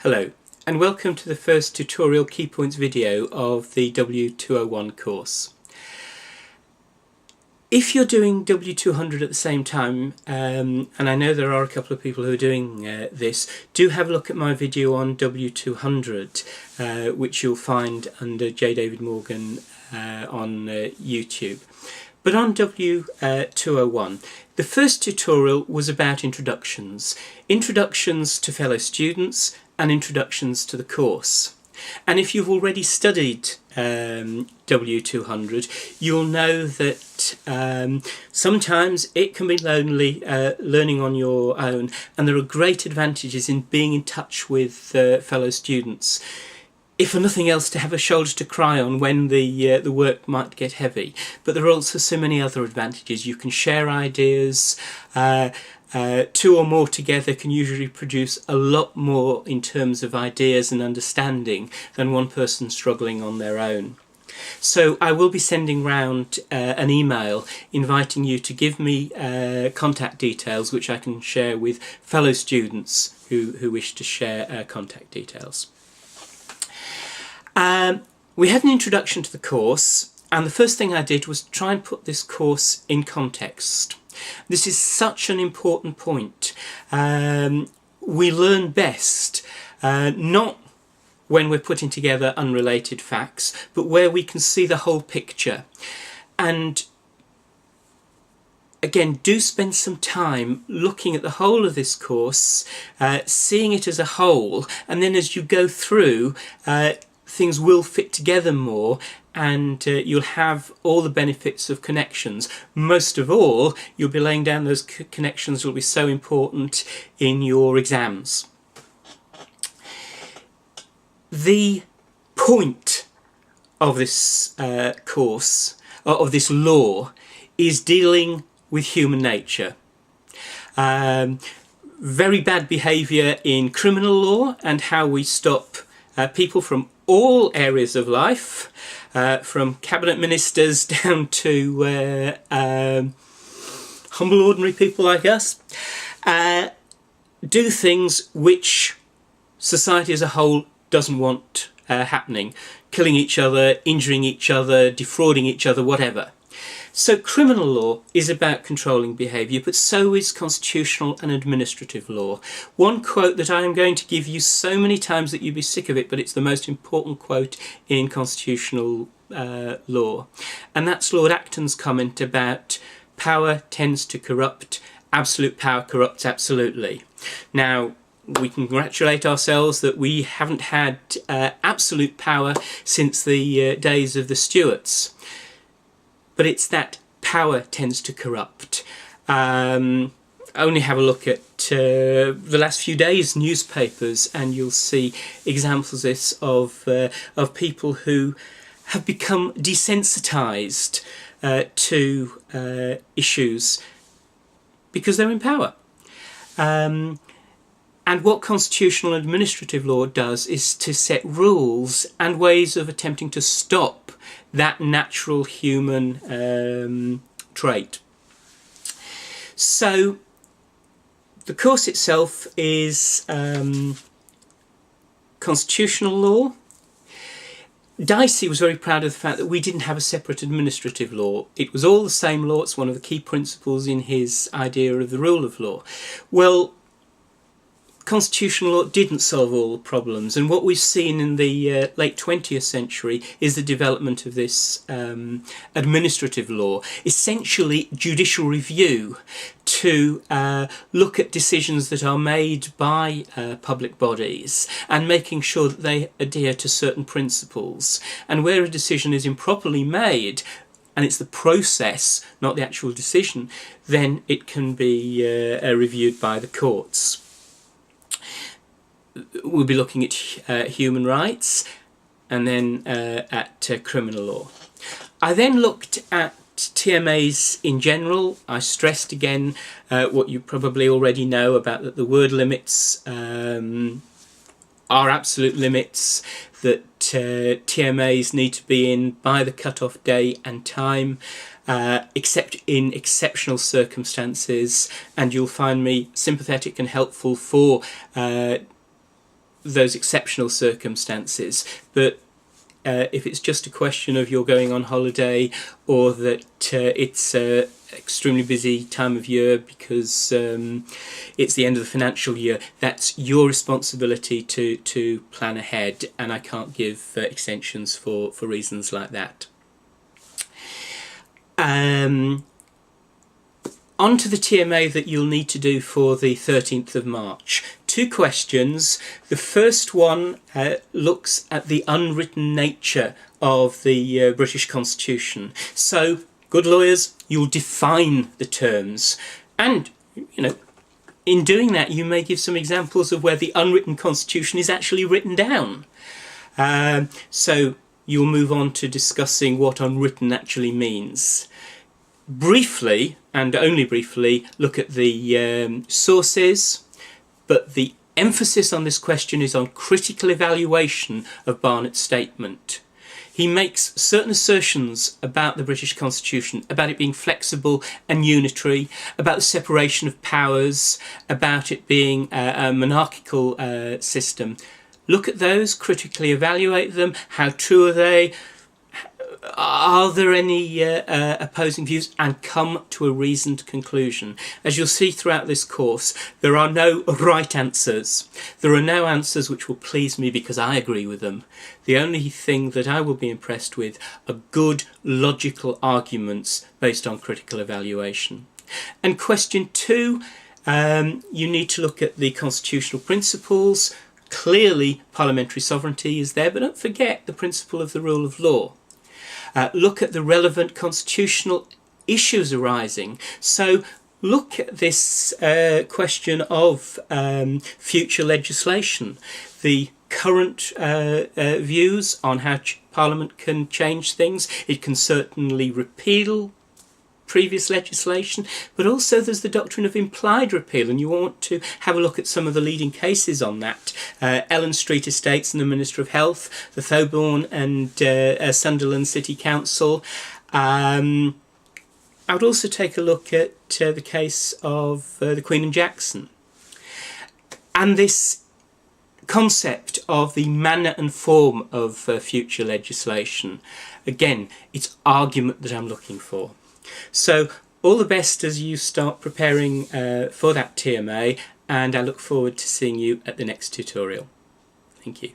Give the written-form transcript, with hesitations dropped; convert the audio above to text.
Hello and welcome to the first tutorial key points video of the W201 course. If you're doing W200 at the same time, and I know there are a couple of people who are doing this, do have a look at my video on W200, which you'll find under J. David Morgan on YouTube. But on W201, the first tutorial was about introductions. Introductions to fellow students and introductions to the course. And if you've already studied W200, you'll know that sometimes it can be lonely learning on your own, and there are great advantages in being in touch with fellow students. If for nothing else, to have a shoulder to cry on when the work might get heavy. But there are also so many other advantages. You can share ideas. Two or more together can usually produce a lot more in terms of ideas and understanding than one person struggling on their own. So I will be sending round an email inviting you to give me contact details which I can share with fellow students who wish to share contact details. We had an introduction to the course, and the first thing I did was try and put this course in context. This is such an important point. We learn best not when we're putting together unrelated facts, but where we can see the whole picture. And again, do spend some time looking at the whole of this course, seeing it as a whole, and then as you go through, things will fit together more, and you'll have all the benefits of connections. Most of all, you'll be laying down those connections that will be so important in your exams. The point of this course, of this law, is dealing with human nature. Very bad behaviour in criminal law and how we stop people from all areas of life, from cabinet ministers down to humble ordinary people like us, do things which society as a whole doesn't want happening. Killing each other, injuring each other, defrauding each other, whatever. So criminal law is about controlling behaviour, but so is constitutional and administrative law. One quote that I am going to give you so many times that you'll be sick of it, but it's the most important quote in constitutional law. And that's Lord Acton's comment about power tends to corrupt, absolute power corrupts absolutely. Now, we congratulate ourselves that we haven't had absolute power since the days of the Stuarts. But it's that power tends to corrupt. Only have a look at the last few days' newspapers, and you'll see examples of this of people who have become desensitised to issues because they're in power. And what constitutional and administrative law does is to set rules and ways of attempting to stop that natural human trait. So the course itself is constitutional law. Dicey was very proud of the fact that we didn't have a separate administrative law. It was all the same law. It's one of the key principles in his idea of the rule of law. Well, constitutional law didn't solve all the problems, and what we've seen in the late 20th century is the development of this administrative law, essentially judicial review, to look at decisions that are made by public bodies and making sure that they adhere to certain principles. And where a decision is improperly made, and it's the process, not the actual decision, then it can be reviewed by the courts. We'll be looking at human rights, and then at criminal law. I then looked at TMAs in general. I stressed again what you probably already know about that the word limits are absolute limits, that TMAs need to be in by the cut-off day and time, except in exceptional circumstances, and you'll find me sympathetic and helpful for those exceptional circumstances. But if it's just a question of you're going on holiday, or that it's an extremely busy time of year because it's the end of the financial year, that's your responsibility to plan ahead, and I can't give extensions for reasons like that. On to the TMA that you'll need to do for the 13th of March. 2 questions. The first one looks at the unwritten nature of the British Constitution. So, good lawyers, you'll define the terms. And, you know, in doing that, you may give some examples of where the unwritten Constitution is actually written down. So, you'll move on to discussing what unwritten actually means. Briefly, and only briefly, look at the sources, but the emphasis on this question is on critical evaluation of Barnett's statement. He makes certain assertions about the British Constitution, about it being flexible and unitary, about the separation of powers, about it being a monarchical system. Look at those, critically evaluate them. How true are they? Are there any opposing views? And come to a reasoned conclusion. As you'll see throughout this course, there are no right answers. There are no answers which will please me because I agree with them. The only thing that I will be impressed with are good, logical arguments based on critical evaluation. And question 2, you need to look at the constitutional principles. Clearly, parliamentary sovereignty is there, but don't forget the principle of the rule of law. Look at the relevant constitutional issues arising. So look at this question of future legislation, the current views on how Parliament can change things. It can certainly repeal previous legislation, but also there's the doctrine of implied repeal, and you want to have a look at some of the leading cases on that. Ellen Street Estates and the Minister of Health, the Thoburn and Sunderland City Council. I would also take a look at the case of the Queen and Jackson. And this concept of the manner and form of future legislation. Again, it's argument that I'm looking for. So all the best as you start preparing for that TMA, and I look forward to seeing you at the next tutorial. Thank you.